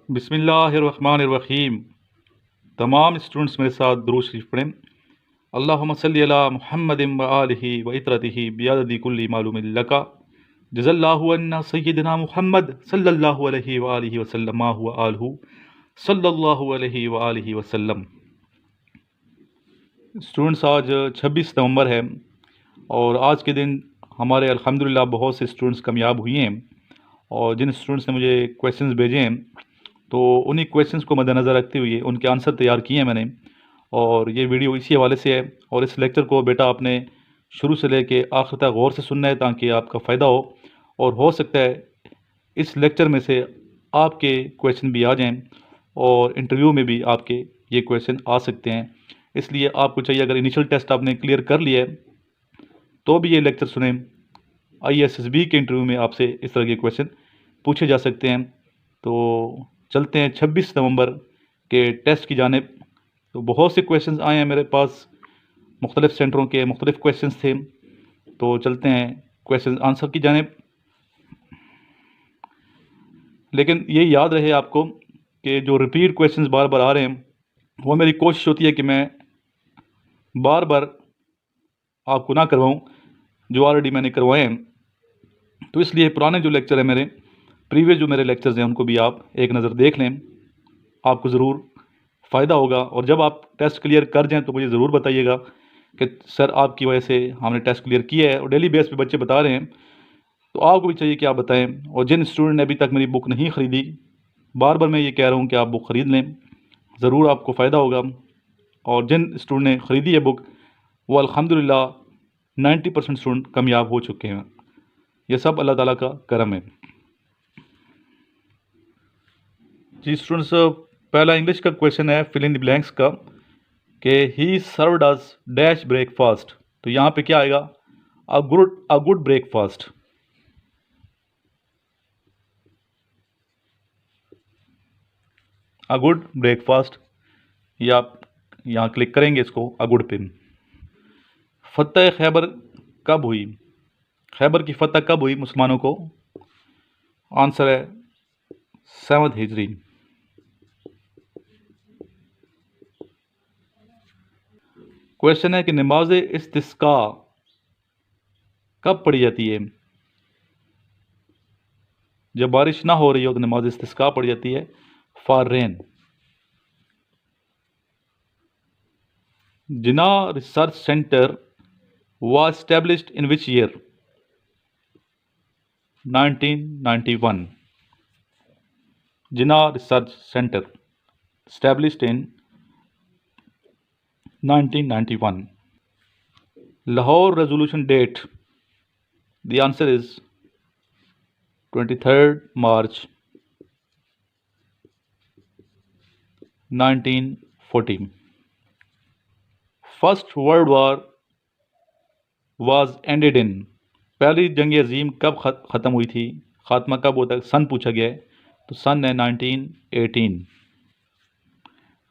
बिस्मिल्लाहिर्रहमानिर्रहीम। तमाम स्टूडेंट्स मेरे साथ दुरूद शरीफ पढ़ें। अल्लाहुम्मा सल्ली अला मुहम्मदिन व आलिहि व इतरतिहि बिअददि कुल्ली मालूमिन लका जज़ल्लाहु अन्ना सय्यिदना मुहम्मद सल्लल्लाहु अलैहि व आलिहि वसल्लम मा हुवा आलहु सल्लल्लाहु अलैहि व आलिहि वसल्लम। स्टूडेंट्स, आज 26 नवंबर है और आज के दिन हमारे अल्हम्दुलिल्लाह बहुत से स्टूडेंट्स कामयाब हुए हैं। और जिन स्टूडेंट्स ने मुझे क्वेश्चंस भेजे हैं तो उन्हीं क्वेश्चंस को मद्देनज़र रखते हुए उनके आंसर तैयार किए हैं मैंने। और ये वीडियो इसी हवाले से है और इस लेक्चर को बेटा आपने शुरू से लेके आखिर तक गौर से सुनना है ताकि आपका फ़ायदा हो। और हो सकता है इस लेक्चर में से आपके क्वेश्चन भी आ जाएं और इंटरव्यू में भी आपके ये क्वेश्चन आ सकते हैं। इसलिए आपको चाहिए, अगर इनिशियल टेस्ट आपने क्लियर कर लिया है तो भी ये लेक्चर सुने। ISSB के इंटरव्यू में आपसे इस तरह के क्वेश्चन पूछे जा सकते हैं। तो चलते हैं 26 नवंबर के टेस्ट की जानिब। तो बहुत से क्वेश्चंस आए हैं मेरे पास, मुख्तलिफ़ सेंटरों के मुख्तलिफ़ क्वेश्चंस थे। तो चलते हैं क्वेश्चन आंसर की जानिब। लेकिन ये याद रहे आपको कि जो रिपीट क्वेश्चंस बार बार आ रहे हैं वो मेरी कोशिश होती है कि मैं बार बार आपको ना करवाऊँ जो ऑलरेडी मैंने करवाए हैं। तो इसलिए पुराने जो लेक्चर हैं मेरे, प्रीवियस जो मेरे लेक्चर्स हैं, उनको भी आप एक नज़र देख लें, आपको ज़रूर फ़ायदा होगा। और जब आप टेस्ट क्लियर कर जाएं तो मुझे ज़रूर बताइएगा कि सर आपकी वजह से हमने टेस्ट क्लियर किया है। और डेली बेस पे बच्चे बता रहे हैं तो आपको भी चाहिए कि आप बताएं। और जिन स्टूडेंट ने अभी तक मेरी बुक नहीं ख़रीदी, बार बार मैं ये कह रहा हूँ कि आप बुक ख़रीद लें, ज़रूर आपको फ़ायदा होगा। और जिन स्टूडेंट ने ख़रीदी है बुक वो अल्हम्दुलिल्लाह 90% स्टूडेंट कामयाब हो चुके हैं। ये सब अल्लाह ताला का करम है। जी स्टूडेंट्स, पहला इंग्लिश का क्वेश्चन है फिल इन द ब्लैंक्स का कि ही सर्व्ड अस डैश ब्रेकफास्ट। तो यहाँ पे क्या आएगा? A good breakfast. A good breakfast, ये आप यहाँ क्लिक करेंगे इसको अ गुड पे। फतह खैबर कब हुई? खैबर की फतह कब हुई मुसलमानों को? आंसर है 7th हिजरी। क्वेश्चन है कि नमाज इस्तिस्का कब पढ़ी जाती है? जब बारिश ना हो रही हो तो नमाज इस्तिस्का पढ़ी जाती है, for rain. Jinnah research centre was established in which year? 1991. Jinnah Research Center established in 1991. Lahore resolution date, the answer is 23rd March 1914. First World War was ended in, पहली जंग अजीम कब ख़त्म हुई थी? खात्मा कब होता है? सन पूछा गया है तो सन है 1918।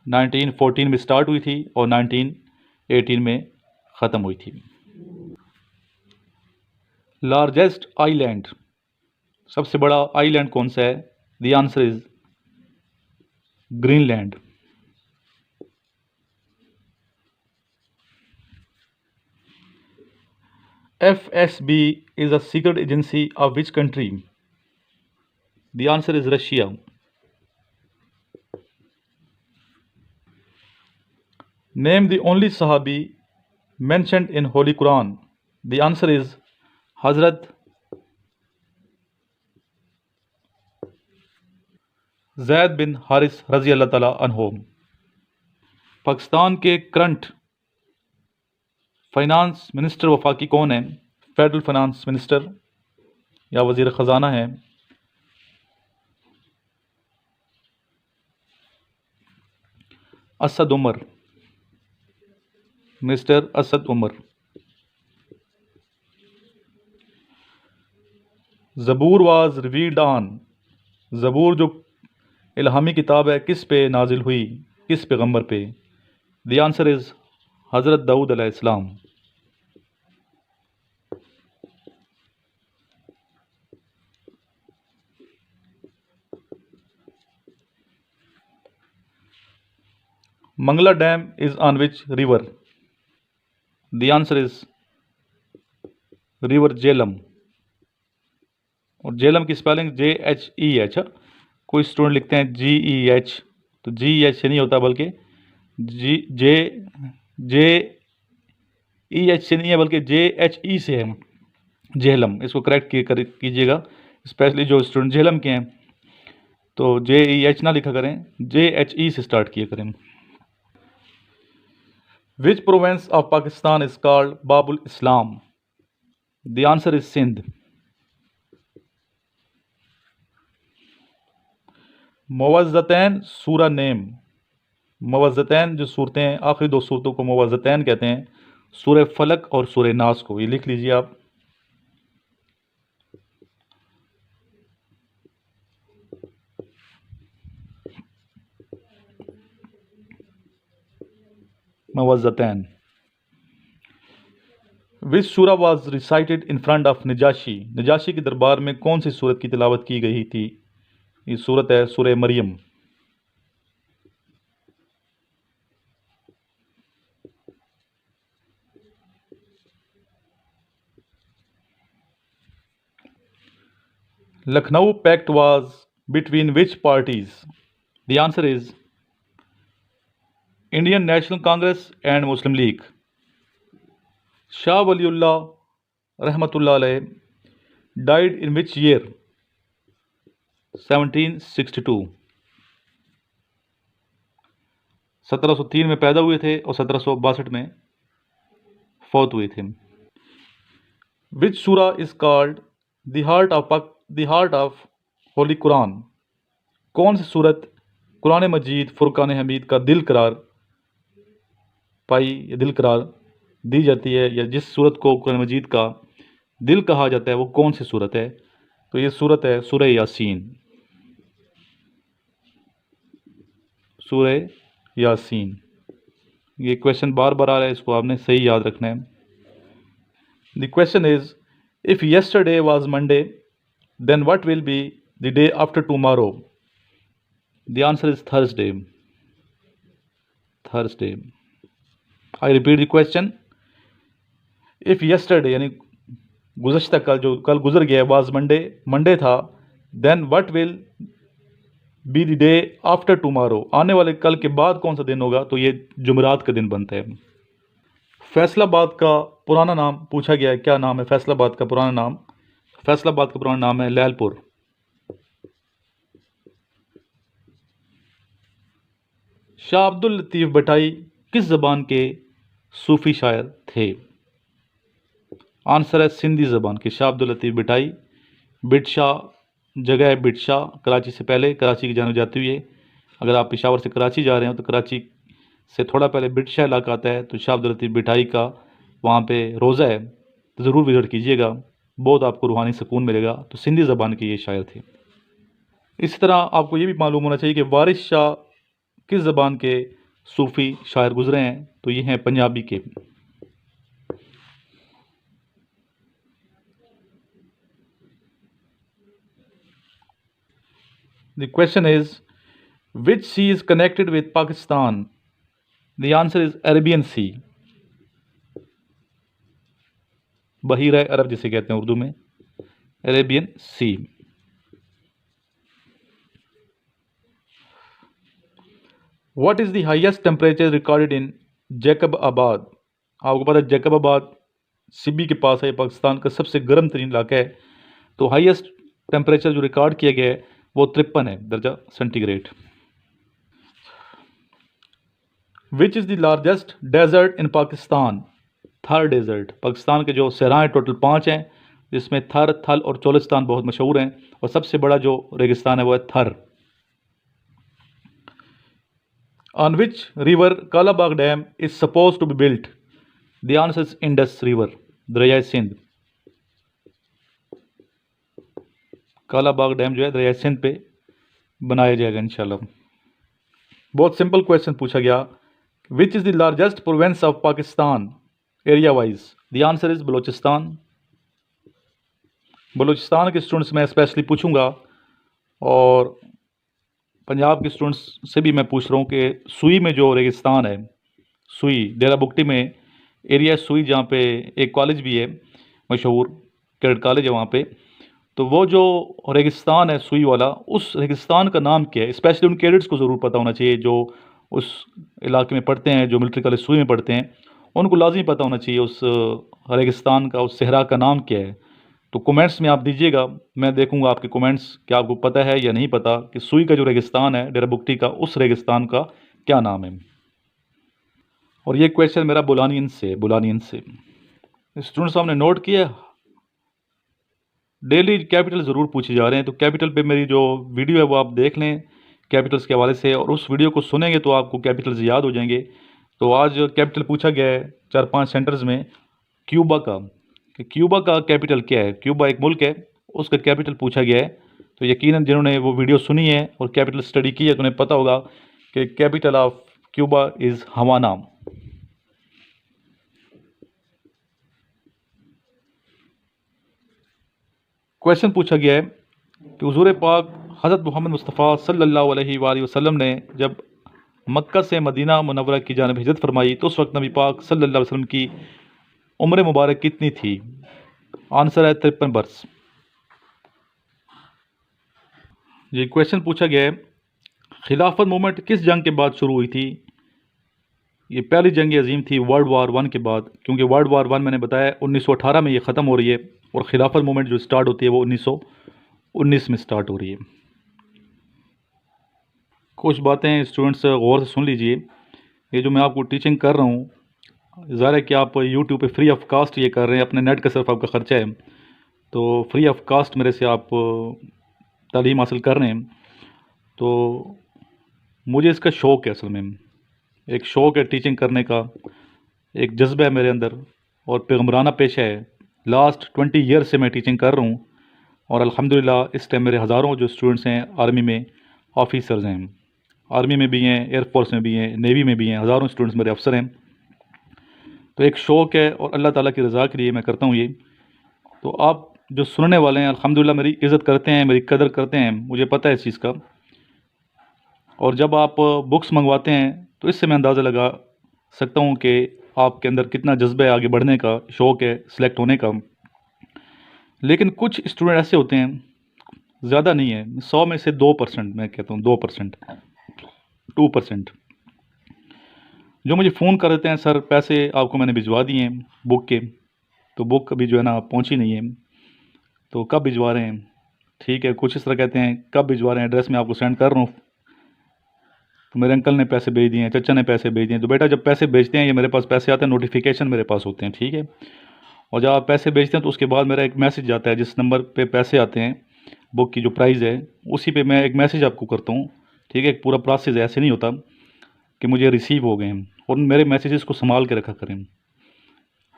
1914 में स्टार्ट हुई थी और 1918 में ख़त्म हुई थी। लार्जेस्ट आइलैंड, सबसे बड़ा आइलैंड कौन सा है? The answer is Greenland. FSB is a secret agency of which country? The answer is Russia. Name the only Sahabi mentioned in Holy Quran. The answer is Hazrat Zaid bin Haris रज़ी अल्लाह ताला अन्हो। पाकिस्तान के current finance minister वफाकी कौन है? Federal finance minister या वज़ीर ख़जाना है? Asad Umar, mister Asad Umar. Zabur was revealed on, Zabur जो इल्हामी किताब है किस पे नाजिल हुई, किस पैगंबर पे? द आंसर इज हज़रत दाऊद अलैहिस्सलाम। Mangala Dam is on which river? The answer is river Jhelum. और झेलम की स्पेलिंग JHEH। कोई स्टूडेंट लिखते हैं GEH, तो GEH से नहीं होता, बल्कि JEH से नहीं है, बल्कि JHE से है, झेलम। इसको करेक्ट कीजिएगा, स्पेशली जो स्टूडेंट झेलम के हैं, तो JEH ना लिखा करें, JHE से स्टार्ट किया करें। Which province of Pakistan is called Babul Islam? The answer is Sindh. Muawwizatain सूरा नेम। मुवज़्ज़तैन जो सूरतें हैं, आखिरी दो सूरतों को मुवज़्ज़तैन कहते हैं, सूरह फलक और सूरह नास को। ये लिख लीजिए आप। मुवज़्ज़तैन। विच सूरा was recited in front of Najashi? Najashi के दरबार में कौन सी सूरत की तिलावत की गई थी? ये सूरत है सूरह मरियम। Lucknow pact was between which parties? The answer is Indian National Congress and Muslim League. Shah Waliullah रहमतुल्लाह अलैह died in which year? 1762। 1703 में पैदा हुए थे और 1762 में फौत हुए थे। विच सूरा is called the heart of Holi Quran? कौन सी सूरत कुरान मजीद फुरकान हमीद का दिल करार पाई या दिल करार दी जाती है, या जिस सूरत को कुरान मजीद का दिल कहा जाता है, वो कौन सी सूरत है? तो ये सूरत है सूरह यासीन। सूरह यासीन। ये क्वेश्चन बार बार आ रहा है, इसको आपने सही याद रखना है। The question is, if yesterday was Monday, then what will be the day after tomorrow? The answer is Thursday. Thursday. I repeat the question. If yesterday यानी गुज़श्ता कल, जो कल गुजर गया, was मंडे था, then what will be the day after tomorrow? आने वाले कल के बाद कौन सा दिन होगा? तो ये जुमरात का दिन बनता है। फैसलाबाद का पुराना नाम पूछा गया है, क्या नाम है फैसलाबाद का पुराना नाम? फैसलाबाद का पुराना नाम है लैलपुर। शाह अब्दुल लतीफ़ भटाई किस ज़बान के सूफ़ी शायर थे? आंसर है सिंधी ज़बान के। शाह अब्दुल लतीफ़ भटाई, बिटशाह जगह है, बिटशाह कराची से पहले, कराची की जानब जाते हुए अगर आप पेशावर से कराची जा रहे हो तो कराची से थोड़ा पहले बिटशाह इलाका आता है, तो शाह अब्दुल लतीफ़ भटाई का वहाँ पे रोज़ा है, तो ज़रूर विज़िट कीजिएगा, बहुत आपको रूहानी सुकून मिलेगा। तो सिंधी ज़बान के ये शायर थे। इसी तरह आपको ये भी मालूम होना चाहिए कि वारिस शाह किस ज़बान के सूफ़ी शायर गुज़रे हैं? तो ये हैं पंजाबी के। The question is, which sea is connected with Pakistan? The answer is Arabian Sea. बहीरा अरब जिसे कहते हैं उर्दू में, Arabian Sea. What is the highest temperature recorded in Jacobabad? आपको पता है जैकबाबाद सिबी के पास है, पाकिस्तान का सबसे गर्म तरीन इलाका है। तो हाईएस्ट टेम्परेचर जो रिकॉर्ड किया गया है वो 53 है दर्जा centigrade. Which is the largest desert in Pakistan? Thar desert. Pakistan के जो सहराएँ टोटल 5 हैं, जिसमें थर, थल और चोलिस्तान बहुत मशहूर हैं, और सबसे बड़ा जो रेगिस्तान है वो है Thar. On which river Kalabagh dam is suppose to be built? The answer is Indus river, दरिया सिंध। कालाबाग डैम जो है दरिया सिंध पे बनाया जाएगा इंशाल्लाह। बहुत सिंपल क्वेश्चन पूछा गया, विच is the largest province of Pakistan area wise? The answer is Balochistan. Balochistan के स्टूडेंट्स मैं स्पेशली पूछूंगा, और पंजाब के स्टूडेंट्स से भी मैं पूछ रहा हूँ कि सुई में जो रेगिस्तान है, सुई डेरा बुगटी में एरिया है सुई, जहाँ पे एक कॉलेज भी है मशहूर, कैडेट कॉलेज है वहाँ पे। तो वो जो रेगिस्तान है सुई वाला, उस रेगिस्तान का नाम क्या है? स्पेशली उन कैडेट्स को ज़रूर पता होना चाहिए जो उस इलाके में पढ़ते हैं, जो मिलिट्री कॉलेज सुई में पढ़ते हैं, उनको लाजमी पता होना चाहिए उस रेगिस्तान का, उस सहरा का नाम क्या है। तो कमेंट्स में आप दीजिएगा, मैं देखूंगा आपके कमेंट्स कि आपको पता है या नहीं पता कि सुई का जो रेगिस्तान है डेरा बुगटी का, उस रेगिस्तान का क्या नाम है। और ये क्वेश्चन मेरा बुलानियन से स्टूडेंट साहब ने नोट किया। डेली कैपिटल ज़रूर पूछे जा रहे हैं, तो कैपिटल पे मेरी जो वीडियो है वो आप देख लें कैपिटल्स के हवाले से, और उस वीडियो को सुनेंगे तो आपको कैपिटल्स याद हो जाएंगे। तो आज कैपिटल पूछा गया है 4-5 सेंटर्स में क्यूबा का, कि क्यूबा का कैपिटल क्या है। क्यूबा एक मुल्क है, उसका कैपिटल पूछा गया है। तो यकीनन जिन्होंने वो वीडियो सुनी है और कैपिटल स्टडी की है तो उन्हें पता होगा कि capital of Cuba is Havana. Question पूछा गया है कि हुज़ूर पाक हज़रत मोहम्मद मुस्तफ़ा सल्लल्लाहु अलैहि वसल्लम ने जब मक्का से मदीना मुनव्वरा की जानिब हिजरत फरमाई तो उस वक्त नबी पाक सल्लल्लाहु अलैहि वसल्लम की उम्र मुबारक कितनी थी? आंसर है 53 बरस। ये क्वेश्चन पूछा गया है खिलाफत मूवमेंट किस जंग के बाद शुरू हुई थी? ये पहली जंग अजीम थी वर्ल्ड वार 1 के बाद, क्योंकि वर्ल्ड वार 1 मैंने बताया 1918 में ये ख़त्म हो रही है, और खिलाफत मूवमेंट जो स्टार्ट होती है वो 1919 में स्टार्ट हो रही है। कुछ बातें स्टूडेंट्स गौर से सुन लीजिए। ये जो मैं आपको टीचिंग कर रहा हूँ, ज़ाहिर है कि आप यूट्यूब पे फ्री ऑफ कास्ट ये कर रहे हैं, अपने नेट का सिर्फ आपका ख़र्चा है, तो फ्री ऑफ कास्ट मेरे से आप तालीम हासिल कर रहे हैं। तो मुझे इसका शौक़ है, असल में एक शौक़ है टीचिंग करने का, एक जज्बा है मेरे अंदर, और पैगम्बराना पेशा है। लास्ट 20 ईयर से मैं टीचिंग कर रहा हूँ, और अल्हम्दुलिल्लाह इस टाइम मेरे हज़ारों जो स्टूडेंट्स हैं आर्मी में ऑफिसर्स हैं, आर्मी में भी हैं, एयरफोर्स में भी हैं, नेवी में भी हैं, हज़ारों स्टूडेंट्स मेरे अफसर हैं। तो एक शौक़ है और अल्लाह ताला की रज़ा के लिए मैं करता हूँ ये। तो आप जो सुनने वाले हैं अल्हम्दुलिल्लाह मेरी इज़्ज़त करते हैं, मेरी कदर करते हैं, मुझे पता है इस चीज़ का। और जब आप बुक्स मंगवाते हैं तो इससे मैं अंदाज़ा लगा सकता हूँ कि आपके अंदर कितना जज्बा है आगे बढ़ने का, शौक़ है सिलेक्ट होने का। लेकिन कुछ स्टूडेंट ऐसे होते हैं, ज़्यादा नहीं है, 100 में से 2%, मैं कहता हूँ 2%, 2%, जो मुझे फ़ोन कर देते हैं, सर पैसे आपको मैंने भिजवा दिए हैं बुक के, तो बुक अभी जो है ना पहुंची नहीं है, तो कब भिजवा रहे हैं? ठीक है, कुछ इस तरह कहते हैं कब भिजवा रहे हैं, एड्रेस मैं आपको सेंड कर रहा हूँ। तो मेरे अंकल ने पैसे भेज दिए हैं, चचा ने पैसे भेज दिए हैं। तो बेटा जब पैसे भेजते हैं, ये मेरे पास पैसे आते हैं, नोटिफिकेशन मेरे पास होते हैं, ठीक है। और जब आप पैसे भेजते हैं तो उसके बाद मेरा एक मैसेज आता है, जिस नंबर पे पैसे आते हैं, बुक की जो प्राइस है उसी पे मैं एक मैसेज आपको करता हूँ, ठीक है। एक पूरा प्रोसेस ऐसे नहीं होता कि मुझे रिसीव हो गए हैं, और मेरे मैसेजेस को संभाल के रखा करें,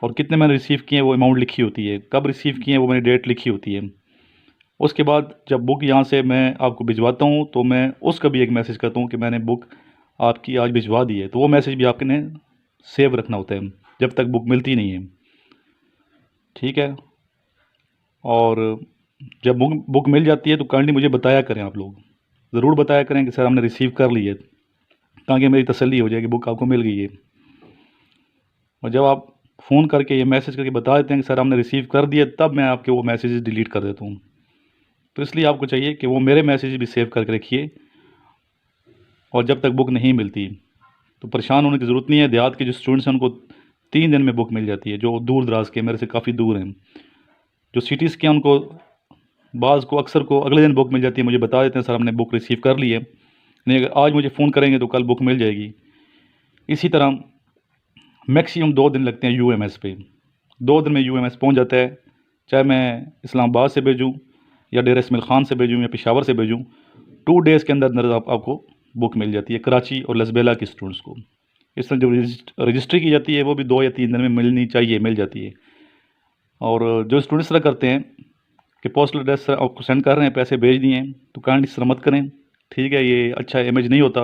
और कितने मैंने रिसीव किए हैं वो अमाउंट लिखी होती है, कब रिसीव किए हैं वो मेरी डेट लिखी होती है। उसके बाद जब बुक यहाँ से मैं आपको भिजवाता हूँ तो मैं उसका भी एक मैसेज करता हूँ कि मैंने बुक आपकी आज भिजवा दी है, तो वो मैसेज भी आपने सेव रखना होता है जब तक बुक मिलती नहीं है, ठीक है। और जब बुक मिल जाती है तो काइंडली मुझे बताया करें, आप लोग ज़रूर बताया करें कि सर हमने रिसीव कर ली है, ताकि मेरी तसल्ली हो जाए कि बुक आपको मिल गई है। और जब आप फ़ोन करके ये मैसेज करके बता देते हैं कि सर हमने रिसीव कर दिया, तब मैं आपके वो मैसेजेस डिलीट कर देता हूँ। तो इसलिए आपको चाहिए कि वो मेरे मैसेज भी सेव करके रखिए, और जब तक बुक नहीं मिलती तो परेशान होने की ज़रूरत नहीं है। देहात के जो स्टूडेंट्स हैं उनको 3 दिन में बुक मिल जाती है, जो दूर दराज के मेरे से काफ़ी दूर हैं। जो सिटीज़ के हैं उनको, बाज़ को, अक्सर को अगले दिन बुक मिल जाती है, मुझे बता देते हैं सर हमने बुक रिसीव कर ली है, नहीं अगर आज मुझे फ़ोन करेंगे तो कल बुक मिल जाएगी। इसी तरह मैक्सिमम 2 दिन लगते हैं यूएमएस पे, 2 दिन में यूएमएस पहुंच जाता है, चाहे मैं इस्लामाबाद से भेजूं या डेरा इस्माइल ख़ान से भेजूं या पेशावर से भेजूं, 2 डेज़ के अंदर आपको बुक मिल जाती है कराची और लसबेला के स्टूडेंट्स को। इस तरह जब रजिस्ट्री की जाती है वो भी 2 या 3 दिन में मिलनी चाहिए, मिल जाती है। और जो स्टूडेंट्स तरह करते हैं कि पोस्टल एड्रेस आपको सेंड कर रहे हैं, पैसे भेज दिए हैं, तो काइंडली इस तरह मत करें, ठीक है। ये अच्छा इमेज नहीं होता,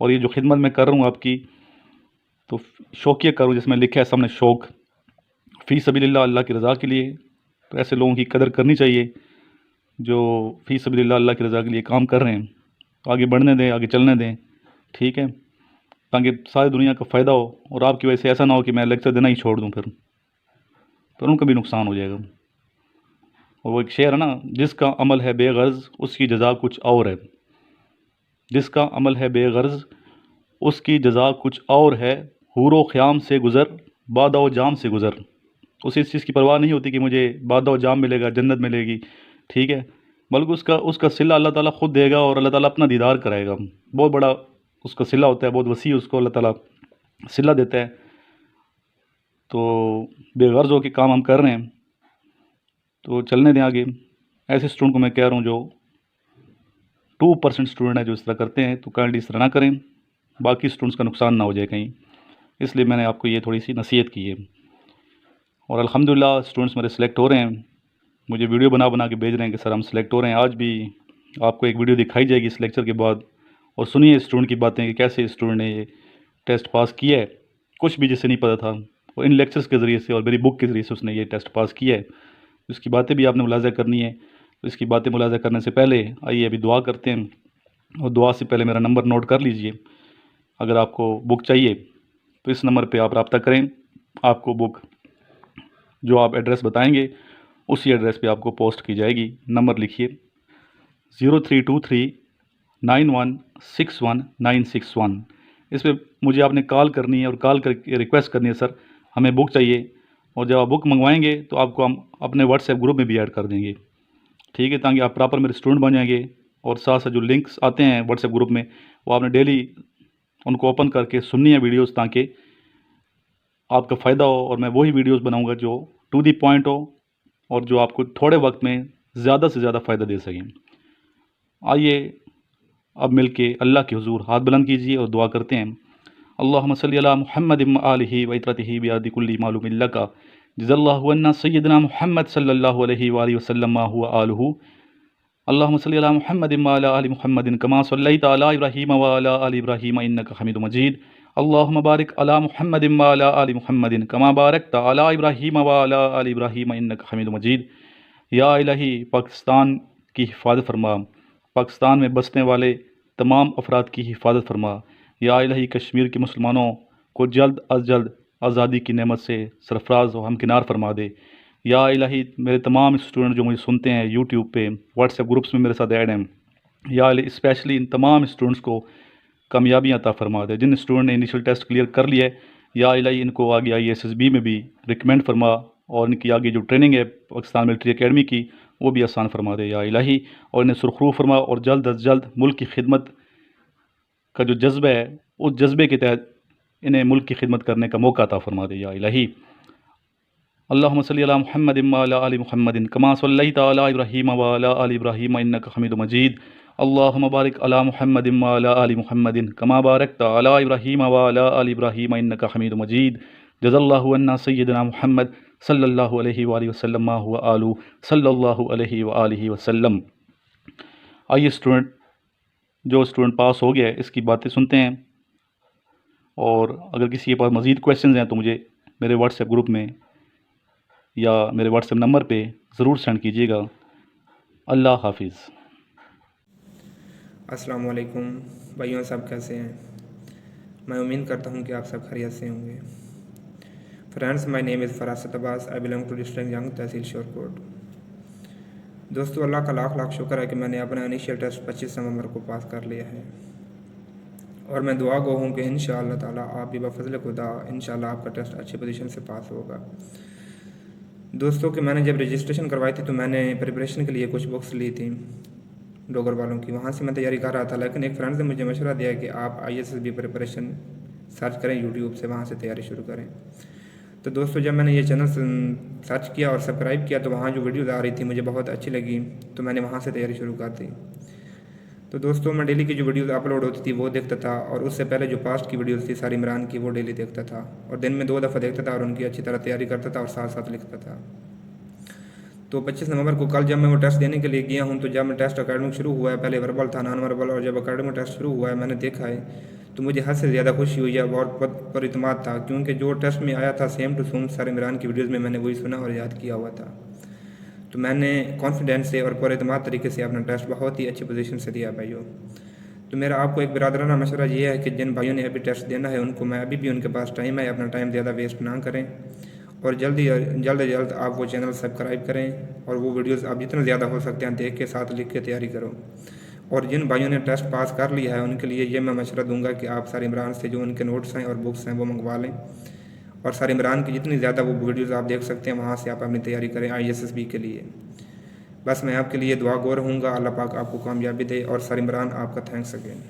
और ये जो खिदमत मैं कर रहा हूँ आपकी, तो शौकिया करूँ, जिसमें लिखा है सामने शौक़, फ़ी सबीलिल्लाह, अल्लाह की रज़ा के लिए। तो ऐसे लोगों की कदर करनी चाहिए जो फ़ी सबीलिल्लाह अल्लाह की रज़ा के लिए काम कर रहे हैं। आगे बढ़ने दें, आगे चलने दें, ठीक है, ताकि सारी दुनिया का फ़ायदा हो और आपकी वजह से ऐसा ना हो कि मैं लेक्चर देना ही छोड़ दूँ फिर उनका भी नुकसान हो जाएगा। और वो एक शेर है ना, जिसका अमल है बेगर्ज़ उसकी जज़ा कुछ और है। जिसका अमल है बेगर्ज़ उसकी जज़ा कुछ और है, हूरो ख़याम से गुज़र बादा व जाम से गुज़र। उसे इस चीज़ की परवाह नहीं होती कि मुझे बादा व जाम मिलेगा, जन्नत मिलेगी, ठीक है, बल्कि उसका सिला अल्लाह ताला ख़ुद देगा और अल्लाह ताला अपना दीदार कराएगा। बहुत बड़ा उसका सिला होता है, बहुत वसी उसको अल्लाह ताला सिला देता है। तो बेगर्ज़ होके काम हम कर रहे हैं, तो चलने दें आगे। ऐसे स्टूडेंट को मैं कह रहा हूँ जो 2% स्टूडेंट है जो इस तरह करते हैं, तो काइंडली इस तरह ना करें, बाकी स्टूडेंट्स का नुकसान ना हो जाए कहीं, इसलिए मैंने आपको ये थोड़ी सी नसीहत की है। और अल्हम्दुलिल्लाह स्टूडेंट्स मेरे सिलेक्ट हो रहे हैं, मुझे वीडियो बना के भेज रहे हैं कि सर हम सिलेक्ट हो रहे हैं। आज भी आपको एक वीडियो दिखाई जाएगी इस लेक्चर के बाद, और सुनिए स्टूडेंट की बातें कि कैसे स्टूडेंट ने ये टेस्ट पास किया है। कुछ भी जिसे नहीं पता था वो इन लेक्चर्स के ज़रिए से और मेरी बुक के ज़रिए से उसने ये टेस्ट पास किया है। उसकी बातें भी आपने मुलाज़ा करनी है। तो इसकी बातें मुलाज़ा करने से पहले आइए अभी दुआ करते हैं, और दुआ से पहले मेरा नंबर नोट कर लीजिए। अगर आपको बुक चाहिए तो इस नंबर पे आप रब्ता करें, आपको बुक जो आप एड्रेस बताएंगे उसी एड्रेस पे आपको पोस्ट की जाएगी। नंबर लिखिए 0323916191। इस पर मुझे आपने कॉल करनी है और कॉल करके रिक्वेस्ट करनी है सर हमें बुक चाहिए, और जब आप बुक मंगवाएंगे तो आपको हम अपने व्हाट्सएप ग्रुप में भी ऐड कर देंगे, ठीक है, ताकि आप प्रॉपर मेरे स्टूडेंट बन जाएंगे। और साथ साथ जो लिंक्स आते हैं व्हाट्सएप ग्रुप में वो आपने डेली उनको ओपन करके सुननी है वीडियोस, ताकि आपका फ़ायदा हो। और मैं वही वीडियोस बनाऊंगा जो टू दी पॉइंट हो और जो आपको थोड़े वक्त में ज़्यादा से ज़्यादा फ़ायदा दे सकें। आइए अब मिल के अल्लाह के हुजूर हाथ बुलंद कीजिए और दुआ करते हैं। अल्लाहुम्मा सल्ली अला मुहम्मद व आलिहि व इत्रतिहि बियादि कुल्ली मालूमिन लका जज़ल्लाहु अन्ना सय्यदना मुहम्मद सल्लल्लाहु अलैहि व आलिहि वसल्लम मा हुवा आलुहु। अल्लाहुम्मा सल्ली अला मुहम्मद व अला आलि मुहम्मदिन कमा सल्लैता अला इब्राहीम व अला आलि इब्राहीम इन्नका हमीदुम मजीद। अल्लाहुम्मा बारिक अला मुहम्मद व अला आलि मुहम्मदिन कमा बारकता अला इब्राहीम व अला आलि इब्राहीम इन्नका हमीदुम मजीद। या इलाही पाकिस्तान की हिफाजत फरमा, पाकिस्तान में बसने वाले तमाम अफराद की हिफाजत फरमा। या इलाही कश्मीर के मुसलमानों को जल्द अज जल्द आज़ादी की नेमत से सरफराज व हमकिनार फरमा दे। या इलाही मेरे तमाम स्टूडेंट जो मुझे सुनते हैं यूट्यूब पे, व्हाट्सएप ग्रुप्स में मेरे साथ ऐड हैं, या स्पेशली इन तमाम स्टूडेंट्स को कामयाबियाँ अता फरमा दे। जिन स्टूडेंट ने इनिशियल टेस्ट क्लियर कर लिया है, या इलाही इनको आगे IASSB में भी रिकमेंड फरमा, और इनकी आगे जो ट्रेनिंग है पाकिस्तान मिलिट्री एकेडमी की वो भी आसान फरमा दे या इलाही, और इन्हें सुरखरू फरमा, और जल्द अज जल्द मुल्क की खिदमत का जो जज्बा है उस जज्बे के तहत इन्हें मुल्क की खिदमत करने का मौका अता फरमा दे या इलाही। अल्लाहुम्मा सल्ली अला मुहम्मद व अला आलि मुहम्मदिन कमा सल्लैता अला इब्राहीम व अला आलि इब्राहीम इन्नका हमीदुम मजीद। अल्लाहुम्मा बारिक अला मुहम्मद व अला आलि मुहम्मदिन कमा बारकता अला इब्राहीम व अला आलि इब्राहीम इन्नका हमीदुम मजीद। जज़ल्लाहु अन्ना सय्यदना मुहम्मद सल्लल्लाहु अलैहि व आलिहि वसल्लम मा हुवा आलू सल्लल्लाहु अलैहि व आलिहि वसल्लम। आइए स्टूडेंट, जो स्टूडेंट पास हो गया है इसकी बातें सुनते हैं, और अगर किसी के पास मज़ीद क्वेश्चंस हैं तो मुझे मेरे व्हाट्सएप ग्रुप में या मेरे व्हाट्सएप नंबर पे ज़रूर सेंड कीजिएगा। अल्लाह हाफिज़। अस्सलाम वालेकुम भाइयों, सब कैसे हैं? मैं उम्मीद करता हूं कि आप सब खैरियत से होंगे। Friends, my name is Farasat Abbas, I belong to district Jhang, तहसील शोरकोट। दोस्तों, अल्लाह का लाख लाख शुक्र है कि मैंने अपना इनिशियल टेस्ट 25 नवंबर को पास कर लिया है, और मैं दुआ गो हूँ कि इंशाअल्लाह ताला आप भी बफज़ल खुदा इंशाअल्लाह आपका टेस्ट अच्छी पोजीशन से पास होगा। दोस्तों, कि मैंने जब रजिस्ट्रेशन करवाई थी तो मैंने प्रिपरेशन के लिए कुछ बुक्स ली थी डोगर वालों की, वहाँ से मैं तैयारी कर रहा था। लेकिन एक फ्रेंड ने मुझे मशवरा दिया कि आप ISSB प्रिपरेशन सर्च करें यूट्यूब से, वहाँ से तैयारी शुरू करें। तो दोस्तों, जब मैंने ये चैनल सर्च किया और सब्सक्राइब किया तो वहाँ जो वीडियोज़ आ रही थी मुझे बहुत अच्छी लगी, तो मैंने वहाँ से तैयारी शुरू कर दी। तो दोस्तों, मैं डेली की जो वीडियोज़ अपलोड होती थी वो देखता था, और उससे पहले जो पास्ट की वीडियोज़ थी सारी इमरान की वो डेली देखता था, और दिन में 2 दफ़ा देखता था और उनकी अच्छी तरह तैयारी करता था और साथ साथ लिखता था। तो 25 नवंबर को कल जब मैं वो टेस्ट देने के लिए गया हूँ, तो जब मैं टेस्ट अकेडमिक शुरू हुआ है, पहले वर्बल था, नॉन वर्बल, और जब अकेडमिक टेस्ट शुरू हुआ है मैंने देखा है तो मुझे हद से ज़्यादा खुशी हुई है और पर इतमाद था, क्योंकि जो टेस्ट में आया था same to same sir Imran की वीडियोज़ में मैंने वही सुना और याद किया हुआ था। तो मैंने कॉन्फिडेंस से और पर इतमाद तरीके से अपना टेस्ट बहुत ही अच्छी पोजीशन से दिया भाइयों। तो मेरा आपको एक बिरादराना मशवरा ये है कि जिन भाइयों ने अभी टेस्ट देना है उनको मैं अभी भी उनके पास टाइम है, अपना टाइम ज़्यादा वेस्ट ना करें और जल्द आप वो चैनल सब्सक्राइब करें और वो वीडियोस आप जितना ज़्यादा हो सकते हैं देख के साथ लिख के तैयारी करो। और जिन भाइयों ने टेस्ट पास कर लिया है उनके लिए ये मैं मशवरा दूंगा कि आप सर इमरान से जो उनके नोट्स हैं और बुक्स हैं वो मंगवा लें और सर इमरान की जितनी ज़्यादा वो वीडियोज़ आप देख सकते हैं वहाँ से आप अपनी तैयारी करें ISSB के लिए। बस मैं आपके लिए दुआ गो रहूँगा। अल्लाह पाक आपको कामयाबी दे और सर इमरान आपका थैंक्स अगेन।